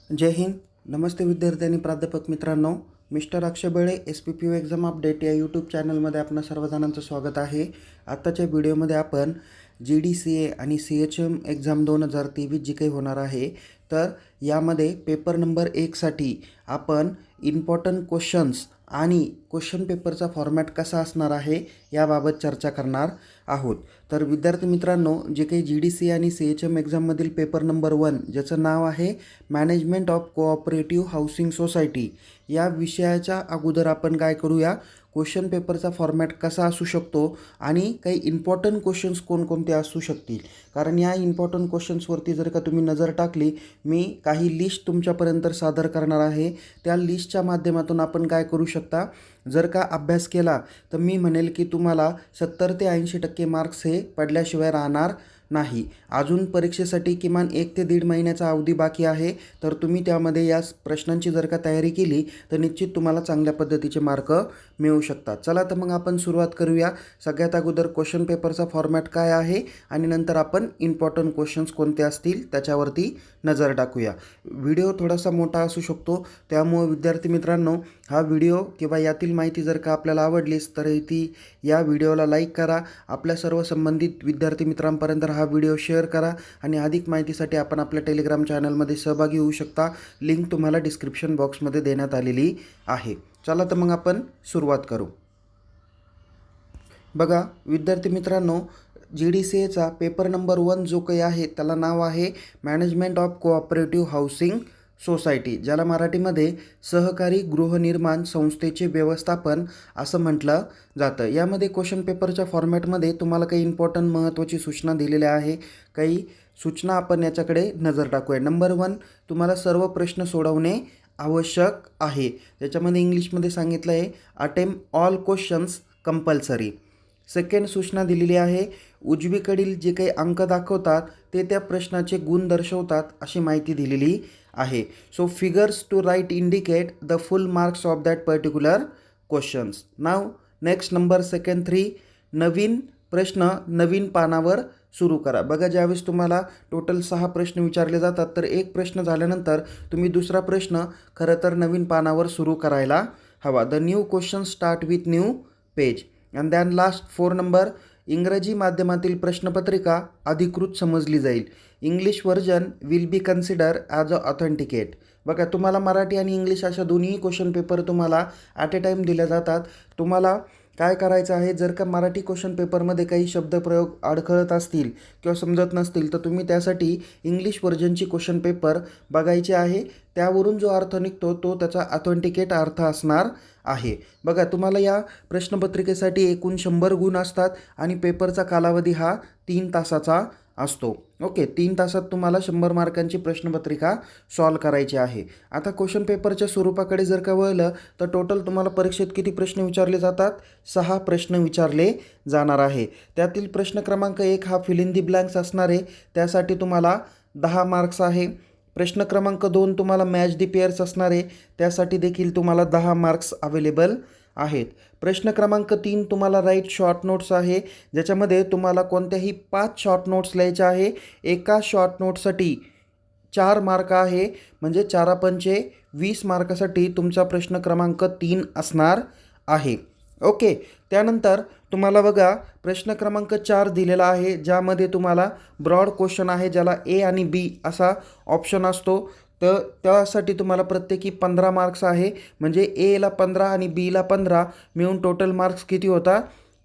जय हिंद. नमस्ते विद्यार्थी आणि प्राध्यापक मित्रांनो. मिस्टर अक्षय बेळे SPPU एक्झाम अपडेट या यूट्यूब चॅनलमध्ये आपणा सर्वजणांचं स्वागत आहे. आत्ताच्या व्हिडिओमध्ये आपण GDCA आणि CHM एक्झाम 2023 जी काही होणार आहे, तर यामध्ये पेपर नंबर 1साठी आपण इम्पॉर्टंट क्वेश्चन्स आणि क्वेश्चन पेपरचा फॉर्मॅट कसा असणार आहे याबाबत चर्चा करणार आहोत. तर विद्यार्थी मित्रांनो, जे काही GDCA आणि CHM एक्झाममधील पेपर नंबर 1 ज्याचं नाव आहे management of cooperative housing society, या विषयाच्या अगोदर आपण काय करूया, क्वेश्चन पेपरचा फॉर्मॅट कसा असू शकतो आणि काही इम्पॉर्टंट क्वेश्चन्स कोणकोणते असू शकतील. कारण या इम्पॉर्टंट क्वेश्चन्सवरती जर का तुम्ही नजर टाकली, मी काही लिस्ट तुमच्यापर्यंत सादर करणार आहे. त्या लिस्टच्या माध्यमातून आपण काय करू शकता, जर का अभ्यास केला तर मी म्हणेल की तुम्हाला 70 ते 80% मार्क्स हे पडल्याशिवाय राहणार नाही. अजून परीक्षेसाठी किमान 1 ते 1.5 महिन्याचा अवधी बाकी आहे. तर तुम्ही त्यामध्ये या प्रश्नांची जर का तयारी केली तर निश्चित तुम्हाला चांगल्या पद्धतीचे मार्क मिळू शकतात. चला तर मग आपण सुरुवात करूया. सगळ्यात अगोदर क्वेश्चन पेपरचा फॉर्मॅट काय आहे आणि नंतर आपण इम्पॉर्टंट क्वेश्चन्स कोणते असतील त्याच्यावरती नजर टाकूया. व्हिडिओ थोडासा मोठा असू शकतो, त्यामुळे विद्यार्थी मित्रांनो, हा व्हिडिओ किंवा यातील माहिती जर का आपल्याला आवडलीच तर ती या व्हिडिओला लाईक करा. आपल्या सर्व संबंधित विद्यार्थी मित्रांपर्यंत हा व्हिडिओ शेअर करा आणि अधिक माहितीसाठी आपण आपल्या टेलिग्राम चॅनलमध्ये सहभागी होऊ शकता. लिंक तुम्हाला डिस्क्रिप्शन बॉक्समध्ये देण्यात आलेली आहे. चला तर मग आपण सुरुवात करू. बघा विद्यार्थी मित्रांनो, GDCAचा पेपर नंबर 1 जो काही आहे त्याला नाव आहे management of cooperative housing society, ज्याला मराठीमध्ये सहकारी गृहनिर्माण संस्थेचे व्यवस्थापन असं म्हटलं जातं. यामध्ये क्वेश्चन पेपरच्या फॉर्मॅटमध्ये तुम्हाला काही इम्पॉर्टंट महत्त्वाची सूचना दिलेल्या आहे. काही सूचना आपण याच्याकडे नजर टाकूया. नंबर 1, तुम्हाला सर्व प्रश्न सोडवणे आवश्यक आहे. त्याच्यामध्ये इंग्लिशमध्ये सांगितलं आहे attempt all questions compulsory. Second सूचना दिलेली आहे, उजवीकडील जे काही अंक दाखवतात ते त्या प्रश्नाचे गुण दर्शवतात अशी माहिती दिलेली आहे. So figures to right indicate the full marks of that particular questions. Now next number 3, नवीन प्रश्न नवीन पानावर सुरू करा. बघा, ज्यावेळेस तुम्हाला टोटल 6 प्रश्न विचारले जातात तर एक प्रश्न झाल्यानंतर तुम्ही दुसरा प्रश्न खरं तर नवीन पानावर सुरू करायला हवा. The new question start with new page. And then last 4 number, इंग्रजी माध्यमातील प्रश्नपत्रिका अधिकृत समजली जाईल. English version will be consider as a authenticate. बघा, तुम्हाला मराठी आणि इंग्लिश अशा दोन्ही क्वेश्चन पेपर तुम्हाला ॲट ए टाईम दिल्या जातात. तुम्हाला काय करायचं आहे, जर का मराठी क्वेश्चन पेपरमध्ये काही शब्दप्रयोग अडखळत असतील किंवा समजत नसतील तर तुम्ही त्यासाठी इंग्लिश व्हर्जनची क्वेश्चन पेपर बघायची आहे. त्यावरून जो अर्थ निघतो तो त्याचा ऑथेंटिकेट अर्थ असणार आहे. बघा, तुम्हाला या प्रश्नपत्रिकेसाठी एकूण 100 गुण असतात आणि पेपरचा कालावधी हा 3 तासाचा असतो. ओके, 3 तासात तुम्हाला 100 मार्कांची प्रश्नपत्रिका सॉल्व करायची आहे. आता क्वेश्चन पेपरच्या स्वरूपाकडे जर का वळलं तर टोटल तुम्हाला परीक्षेत किती प्रश्न विचारले जातात? 6 प्रश्न विचारले जाणार आहे. त्यातील प्रश्न क्रमांक 1 हा फिल इन दी ब्लँक्स असणार आहे, त्यासाठी तुम्हाला 10 मार्क्स आहे. प्रश्न क्रमांक 2 तुम्हाला मॅच दी पेअर्स असणार आहे, त्यासाठी देखील तुम्हाला 10 मार्क्स अवेलेबल आहेत. प्रश्न क्रमांक 3 तुम्हाला राईट शॉर्ट नोट्स आहे, ज्याच्यामध्ये तुम्हाला कोणत्याही 5 शॉर्ट नोट्स लिहायच्या आहे. एका शॉर्ट नोटसाठी 4 मार्क आहे, म्हणजे 4 पंचे 20 मार्कासाठी तुमचा प्रश्न क्रमांक 3 असणार आहे. ओके, त्यानंतर तुम्हाला बघा प्रश्न क्रमांक 4 दिलेला आहे, ज्यामध्ये तुम्हाला ब्रॉड क्वेश्चन आहे, ज्याला A आणि B असा ऑप्शन असतो. तर त्यासाठी तुम्हाला प्रत्येकी 15 मार्क्स आहे, म्हणजे Aला 15 आणि Bला 15 मिळून टोटल मार्क्स किती होतात?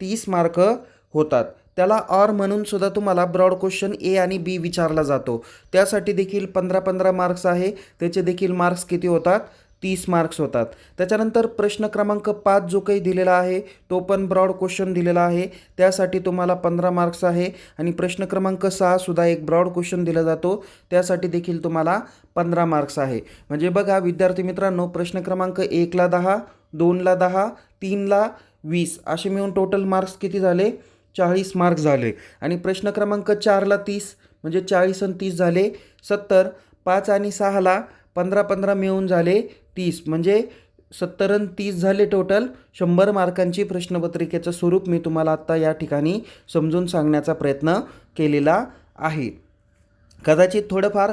30 मार्क होतात. त्याला ऑर म्हणून सुद्धा तुम्हाला ब्रॉड क्वेश्चन A आणि B विचारला जातो, त्यासाठी देखील 15-15 मार्क्स आहे, त्याचे देखील मार्क्स किती होतात? 30 मार्क्स होतात. त्याच्यानंतर प्रश्न क्रमांक 5 जो काही दिलेला आहे तो पण ब्रॉड क्वेश्चन दिलेला आहे, त्यासाठी तुम्हाला 15 मार्क्स आहे. आणि प्रश्न क्रमांक 6 सुद्धा एक ब्रॉड क्वेश्चन दिला जातो, त्यासाठी देखील तुम्हाला 15 मार्क्स आहे. म्हणजे बघा विद्यार्थी मित्रांनो, प्रश्न क्रमांक 1ला 10, 2ला 10, 3ला 20 असे मिळून टोटल मार्क्स किती झाले? 40 मार्क्स झाले. आणि प्रश्न क्रमांक 4ला 30, म्हणजे 40 आणि 30 झाले 70. 5 आणि 6ला 15-15 मिळून झाले 30, म्हणजे 70 आणि 30 झाले टोटल 100 मार्कांची प्रश्नपत्रिकेचं स्वरूप मी तुम्हाला आत्ता या ठिकाणी समजून सांगण्याचा प्रयत्न केलेला आहे. कदाचित थोडंफार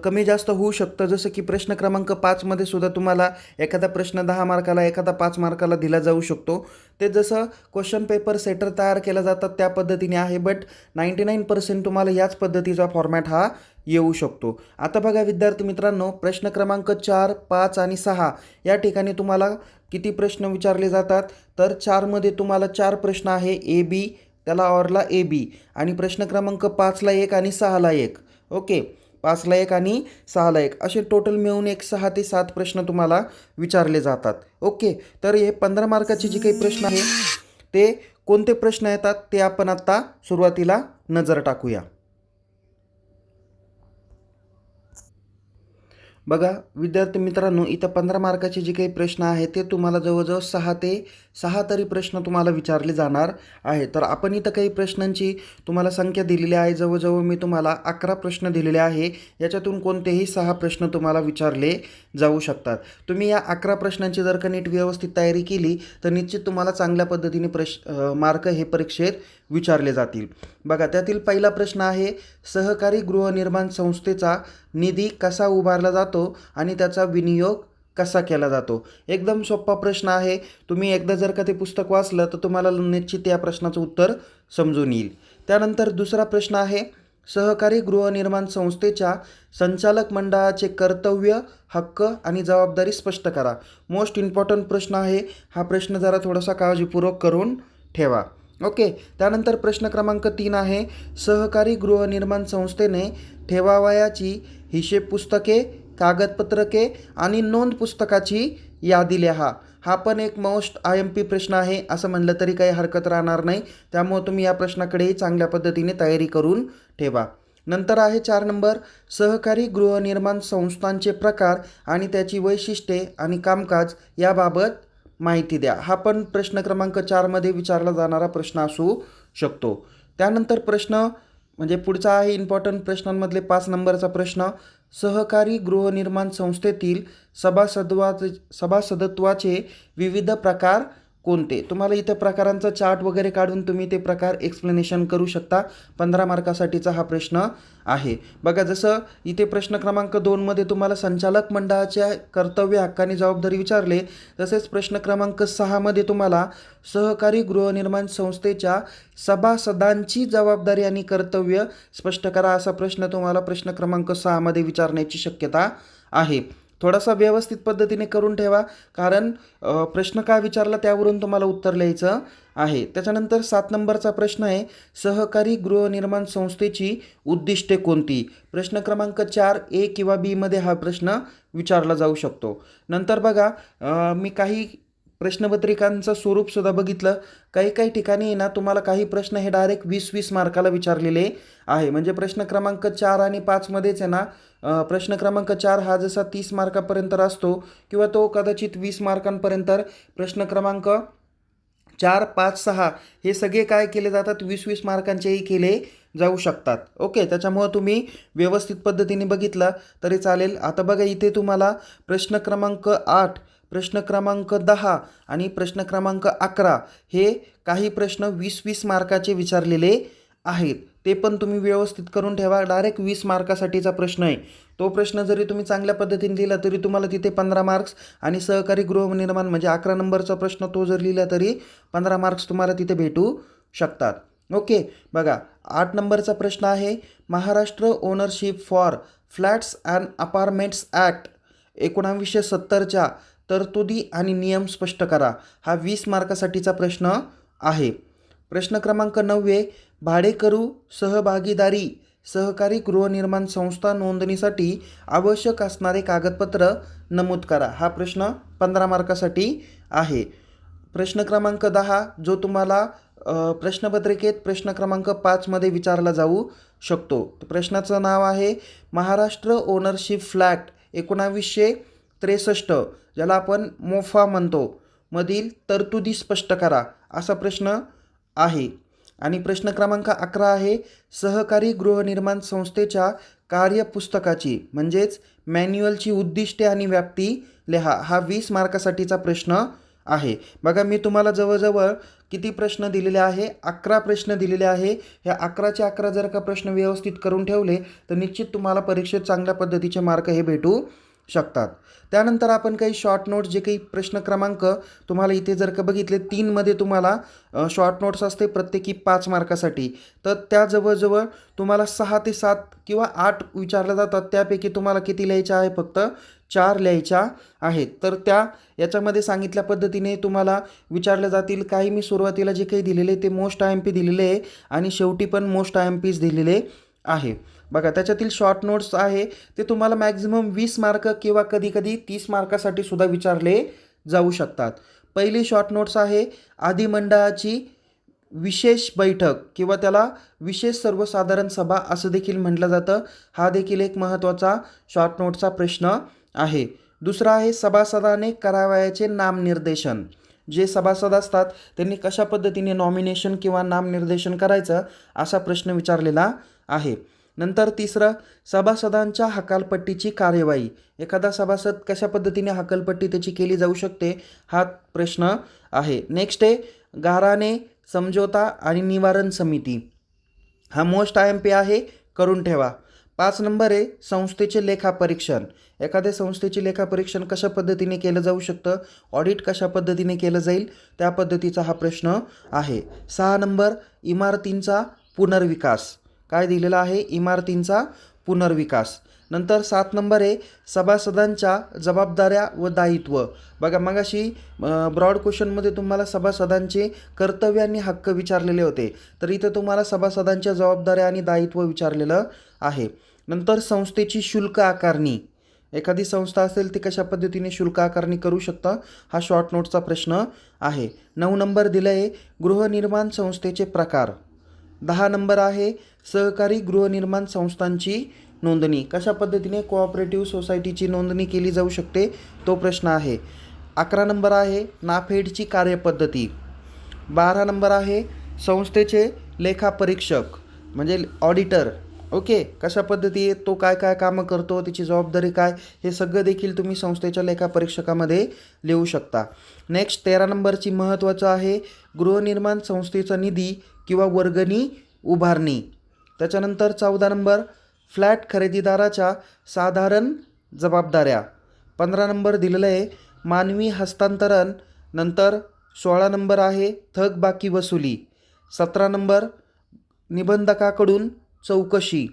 कमी जास्त होऊ शकतं, जसं की प्रश्न क्रमांक 5मध्ये सुद्धा तुम्हाला एखादा प्रश्न 10 मार्काला, एखादा 5 मार्काला दिला जाऊ शकतो. ते जसं क्वेश्चन पेपर सेटर तयार केल्या जातात त्या पद्धतीने आहे, बट 99% तुम्हाला याच पद्धतीचा फॉर्मॅट हा येऊ शकतो. आता बघा विद्यार्थी मित्रांनो, प्रश्न क्रमांक 4, 5 आणि 6 या ठिकाणी तुम्हाला किती प्रश्न विचारले जातात, तर 4मध्ये तुम्हाला 4 प्रश्न आहे, ए बी, त्याला ऑरला ए बी, आणि प्रश्न क्रमांक 5ला 1 आणि 6ला 1. ओके, 5ला 1 आणि 6ला 1 असे टोटल मिळून एक 6 ते 7 प्रश्न तुम्हाला विचारले जातात. ओके, तर हे 15 मार्काचे जे काही प्रश्न आहे ते कोणते प्रश्न येतात ते आपण आत्ता सुरुवातीला नजर टाकूया. बघा विद्यार्थी मित्रांनो, इथं 15 मार्काचे जे काही प्रश्न आहेत ते तुम्हाला जवळजवळ 6 तरी प्रश्न तुम्हाला विचारले जाणार आहे. तर आपण इथं काही प्रश्नांची तुम्हाला संख्या दिलेली आहे. जवळजवळ मी तुम्हाला 11 प्रश्न दिलेले आहे. याच्यातून कोणतेही 6 प्रश्न तुम्हाला विचारले जाऊ शकतात. तुम्ही या 11 प्रश्नांची जर का नीट व्यवस्थित तयारी केली तर निश्चित तुम्हाला चांगल्या पद्धतीने मार्क हे परीक्षेत विचारले जातील. बघा, त्यातील पहिला प्रश्न आहे, सहकारी गृहनिर्माण संस्थेचा निधी कसा उभारला जातो आणि त्याचा विनियोग कसा केला जातो. एकदम सोपा प्रश्न आहे. तुम्ही एकदा जर का ते पुस्तक वाचलं तर तुम्हाला निश्चित या प्रश्नाचं उत्तर समजून येईल. त्यानंतर दुसरा प्रश्न आहे, सहकारी गृहनिर्माण संस्थेच्या संचालक मंडळाचे कर्तव्य, हक्क आणि जबाबदारी स्पष्ट करा. मोस्ट इम्पॉर्टंट प्रश्न आहे हा. प्रश्न जरा थोडासा काळजीपूर्वक करून ठेवा. ओके, त्यानंतर प्रश्न क्रमांक 3 आहे, सहकारी गृहनिर्माण संस्थेने ठेवावयाची हिशेब पुस्तके, कागदपत्रके आणि नोंद पुस्तकाची यादी लिहा. हा पण एक मोस्ट IMP प्रश्न आहे, असं म्हणलं तरी काही हरकत राहणार नाही. त्यामुळे तुम्ही या प्रश्नाकडेही चांगल्या पद्धतीने तयारी करून ठेवा. नंतर आहे 4 नंबर, सहकारी गृहनिर्माण संस्थांचे प्रकार आणि त्याची वैशिष्ट्ये आणि कामकाज याबाबत माहिती द्या. हा पण प्रश्न क्रमांक 4मध्ये विचारला जाणारा प्रश्न असू शकतो. त्यानंतर प्रश्न म्हणजे पुढचा आहे इम्पॉर्टंट प्रश्नांमधले 5 नंबरचा प्रश्न, सहकारी गृहनिर्माण संस्थेतील सभासदत्वाचे विविध प्रकार कोणते. तुम्हाला इथं प्रकारांचा चार्ट वगैरे काढून तुम्ही ते प्रकार एक्सप्लेनेशन करू शकता. 15 मार्कासाठीचा हा प्रश्न आहे. बघा, जसं इथे प्रश्न क्रमांक 2मध्ये तुम्हाला संचालक मंडळाच्या कर्तव्य, हक्क आणि जबाबदारी विचारले, तसेच प्रश्न क्रमांक 6मध्ये तुम्हाला सहकारी गृहनिर्माण संस्थेच्या सभासदांची जबाबदारी आणि कर्तव्य स्पष्ट करा असा प्रश्न तुम्हाला प्रश्न क्रमांक 6मध्ये विचारण्याची शक्यता आहे. थोडासा व्यवस्थित पद्धतीने करून ठेवा, कारण प्रश्न काय विचारला त्यावरून तुम्हाला उत्तर लिहायचं आहे. त्याच्यानंतर 7 नंबरचा प्रश्न आहे, सहकारी गृहनिर्माण संस्थेची उद्दिष्टे कोणती. प्रश्न क्रमांक 4 A किंवा B मध्ये हा प्रश्न विचारला जाऊ शकतो. नंतर बघा, मी काही प्रश्नपत्रिकांचं स्वरूपसुद्धा बघितलं. काही ठिकाणी ना तुम्हाला काही प्रश्न हे डायरेक्ट 20-20 मार्काला विचारलेले आहे. म्हणजे प्रश्न क्रमांक 4 आणि 5मध्येच आहे ना, प्रश्न क्रमांक 4 हा जसा 30 मार्कापर्यंत असतो किंवा तो कदाचित 20 मार्कांपर्यंत, प्रश्न क्रमांक 4, 5, 6 हे सगळे काय केले जातात, 20-20 मार्कांचेही केले जाऊ शकतात. ओके, त्याच्यामुळं तुम्ही व्यवस्थित पद्धतीने बघितला तरी चालेल. आता बघा, इथे तुम्हाला प्रश्न क्रमांक 8, प्रश्न क्रमांक 10 आणि प्रश्न क्रमांक 11 हे काही प्रश्न 20-20 मार्काचे विचारलेले आहेत. ते पण तुम्ही व्यवस्थित करून ठेवा. डायरेक्ट 20 मार्कासाठीचा प्रश्न आहे. तो प्रश्न जरी तुम्ही चांगल्या पद्धतीने दिला तरी तुम्हाला तिथे 15 मार्क्स, आणि सहकारी गृहनिर्माण म्हणजे 11 नंबरचा प्रश्न तो जर लिहिला तरी 15 मार्क्स तुम्हाला तिथे भेटू शकतात. ओके, बघा 8 नंबरचा प्रश्न आहे, Maharashtra ownership for flats and apartments act 1970च्या तरतुदी आणि नियम स्पष्ट करा. हा 20 मार्कासाठीचा प्रश्न आहे. प्रश्न क्रमांक 9, भाडेकरू सहभागीदारी सहकारी गृहनिर्माण संस्था नोंदणीसाठी आवश्यक असणारे कागदपत्र नमूद करा. हा प्रश्न 15 मार्कासाठी आहे. प्रश्न क्रमांक 10 जो तुम्हाला प्रश्नपत्रिकेत प्रश्न क्रमांक 5मध्ये विचारला जाऊ शकतो. प्रश्नाचं नाव आहे, महाराष्ट्र ओनरशिप फ्लॅट 1963 ज्याला आपण मोफा म्हणतो मधील तरतुदी स्पष्ट करा असा प्रश्न आहे. आणि प्रश्न क्रमांक 11 आहे, सहकारी गृहनिर्माण संस्थेच्या कार्यपुस्तकाची म्हणजेच मॅन्युअलची उद्दिष्टे आणि व्याप्ती लिहा. हा 20 मार्कासाठीचा प्रश्न आहे. बघा, मी तुम्हाला जवळजवळ किती प्रश्न दिलेले आहे? 11 प्रश्न दिलेले आहे. ह्या 11चे 11 जर का प्रश्न व्यवस्थित करून ठेवले तर निश्चित तुम्हाला परीक्षेत चांगल्या पद्धतीचे मार्क हे भेटू शकतात. त्यानंतर आपण काही शॉर्ट नोट्स जे काही प्रश्न क्रमांक तुम्हाला इथे जर का बघितले 3मध्ये तुम्हाला शॉर्ट नोट्स असते प्रत्येकी 5 मार्कासाठी. तर त्या जवळजवळ तुम्हाला 6 ते 7 किंवा 8 विचारल्या जातात. त्यापैकी तुम्हाला किती लिहायच्या आहे? फक्त 4 लिहायच्या आहेत. तर याच्यामध्ये सांगितल्या पद्धतीने तुम्हाला विचारले जातील. काही मी सुरुवातीला जे काही दिलेले ते मोस्ट IMP दिलेले आहे आणि शेवटी पण मोस्ट IMPs दिलेले आहे. बघा त्याच्यातील शॉर्ट नोट्स आहे ते तुम्हाला मॅक्झिमम 20 मार्क किंवा कधीकधी 30 मार्कासाठी सुद्धा विचारले जाऊ शकतात. पहिली शॉर्ट नोट्स आहे अधिमंडळाची विशेष बैठक किंवा त्याला विशेष सर्वसाधारण सभा असं देखील म्हटलं जातं. हा देखील एक महत्त्वाचा शॉर्ट नोटचा प्रश्न आहे. दुसरा आहे सभासदाने करावयाचे नामनिर्देशन. जे सभासद असतात त्यांनी कशा पद्धतीने नॉमिनेशन किंवा नामनिर्देशन करायचं असा प्रश्न विचारलेला आहे. नंतर तिसरं सभासदांच्या हकालपट्टीची कार्यवाही. एखादा सभासद कशा पद्धतीने हकालपट्टी त्याची केली जाऊ शकते हा प्रश्न आहे. नेक्स्ट आहे गाराणे समझोता आणि निवारण समिती. हा मोस्ट IMP आहे, करून ठेवा. 5 नंबर आहे संस्थेचे लेखापरीक्षण. एखाद्या संस्थेचे लेखापरीक्षण कशा पद्धतीने केलं जाऊ शकतं, ऑडिट कशा पद्धतीने केलं जाईल त्या पद्धतीचा हा प्रश्न आहे. 6 नंबर इमारतींचा पुनर्विकास. काय दिलेला आहे? इमारतींचा पुनर्विकास. नंतर 7 नंबर आहे सभासदांच्या जबाबदाऱ्या व दायित्व. बघा मगाशी ब्रॉड क्वेश्चनमध्ये तुम्हाला सभासदांचे कर्तव्य आणि हक्क विचारलेले होते, तर इथं तुम्हाला सभासदांच्या जबाबदाऱ्या आणि दायित्व विचारलेलं आहे. नंतर संस्थेची शुल्क आकारणी. एखादी संस्था असेल ती कशा पद्धतीने शुल्क आकारणी करू शकतं हा शॉर्ट नोटचा प्रश्न आहे. 9 नंबर दिलं आहे गृहनिर्माण संस्थेचे प्रकार. 10 नंबर आहे सहकारी गृहनिर्माण संस्थांची नोंदणी. कशा पद्धतीने कोऑपरेटिव्ह सोसायटीची नोंदणी केली जाऊ शकते तो प्रश्न आहे. 11 नंबर आहे नाफेडची कार्यपद्धती. 12 नंबर आहे संस्थेचे लेखापरीक्षक म्हणजे ऑडिटर. ओके, कशा पद्धती तो काय काय कामं करतो, त्याची जबाबदारी काय, हे सगळं देखील तुम्ही संस्थेच्या लेखापरीक्षकामध्ये लिहू शकता. नेक्स्ट 13 नंबरची महत्त्वाचं आहे गृहनिर्माण संस्थेचा निधी किंवा वर्गणी उभारणी. त्याच्यानंतर 14 नंबर फ्लॅट खरेदीदाराच्या साधारण जबाबदाऱ्या. 15 नंबर दिलेलं आहे मानवी हस्तांतरण. नंतर 16 नंबर आहे थकबाकी वसुली. 17 नंबर निबंधकाकडून चौकशी.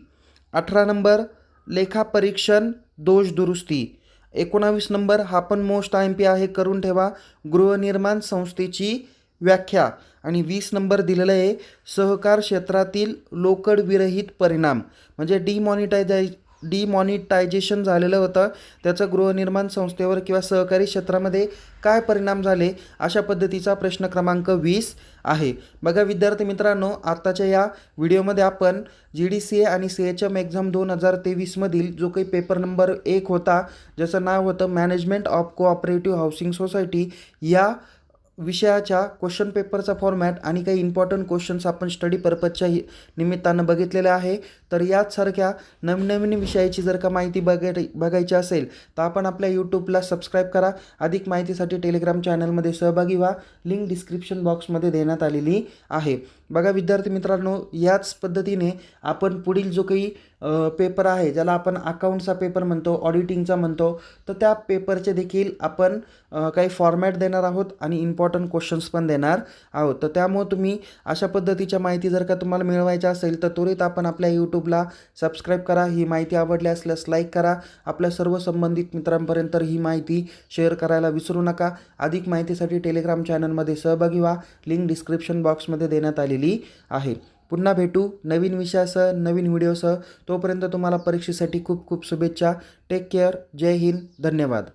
18 नंबर लेखापरीक्षण दोष दुरुस्ती. 19 नंबर हा पण मोस्ट IMP आहे, करून ठेवा गृहनिर्माण संस्थेची व्याख्या. आणि 20 नंबर दिलेलं आहे सहकार क्षेत्रातील लोकड विरहित परिणाम म्हणजे डिमॉनिटायझेशन झालेलं होतं, त्याचं गृहनिर्माण संस्थेवर किंवा सहकारी क्षेत्रामध्ये काय परिणाम झाले अशा पद्धतीचा प्रश्न क्रमांक 20 आहे. बघा विद्यार्थी मित्रांनो, आत्ताच्या या व्हिडिओमध्ये आपण GDCA आणि CHM एक्झाम 2023मधील जो काही पेपर नंबर 1 होता ज्याचं नाव होतं management of cooperative housing society या विषयाच्या क्वेश्चन पेपरचा फॉर्मॅट आणि काही इम्पॉर्टंट क्वेश्चन्स आपण स्टडी पर्पजच्या निमित्तानं बघितलेले आहे. तर याचसारख्या नवीन विषयाची जर का माहिती बघायची असेल तर आपण आपल्या यूट्यूबला सबस्क्राईब करा. अधिक माहितीसाठी टेलिग्राम चॅनलमध्ये सहभागी व्हा. लिंक डिस्क्रिप्शन बॉक्समध्ये देण्यात आलेली आहे. बघा विद्यार्थी मित्रांनो, याच पद्धतीने आपण पुढील जो काही पेपर आहे ज्याला आपण अकाउंटचा पेपर म्हणतो, ऑडिटिंगचा म्हणतो, तर त्या पेपरचे देखील आपण काही फॉर्मॅट देणार आहोत आणि इम्पॉर्टंट क्वेश्चन्स पण देणार आहोत. तर त्यामुळे तुम्ही अशा पद्धतीच्या माहिती जर का तुम्हाला मिळवायच्या असेल तर त्वरित आपण आपल्या यूट्यूबला सबस्क्राईब करा. ही माहिती आवडली असल्यास लाईक करा. आपल्या सर्व संबंधित मित्रांपर्यंत ही माहिती शेअर करायला विसरू नका. अधिक माहितीसाठी टेलिग्राम चॅनलमध्ये सहभागी व्हा. लिंक डिस्क्रिप्शन बॉक्समध्ये देण्यात आलेली आहे. पुन्हा भेटू नवीन विषयासह, नवीन व्हिडिओसह. तोपर्यंत तुम्हाला परीक्षेसाठी खूप खूप शुभेच्छा. Take care. जय हिंद. धन्यवाद.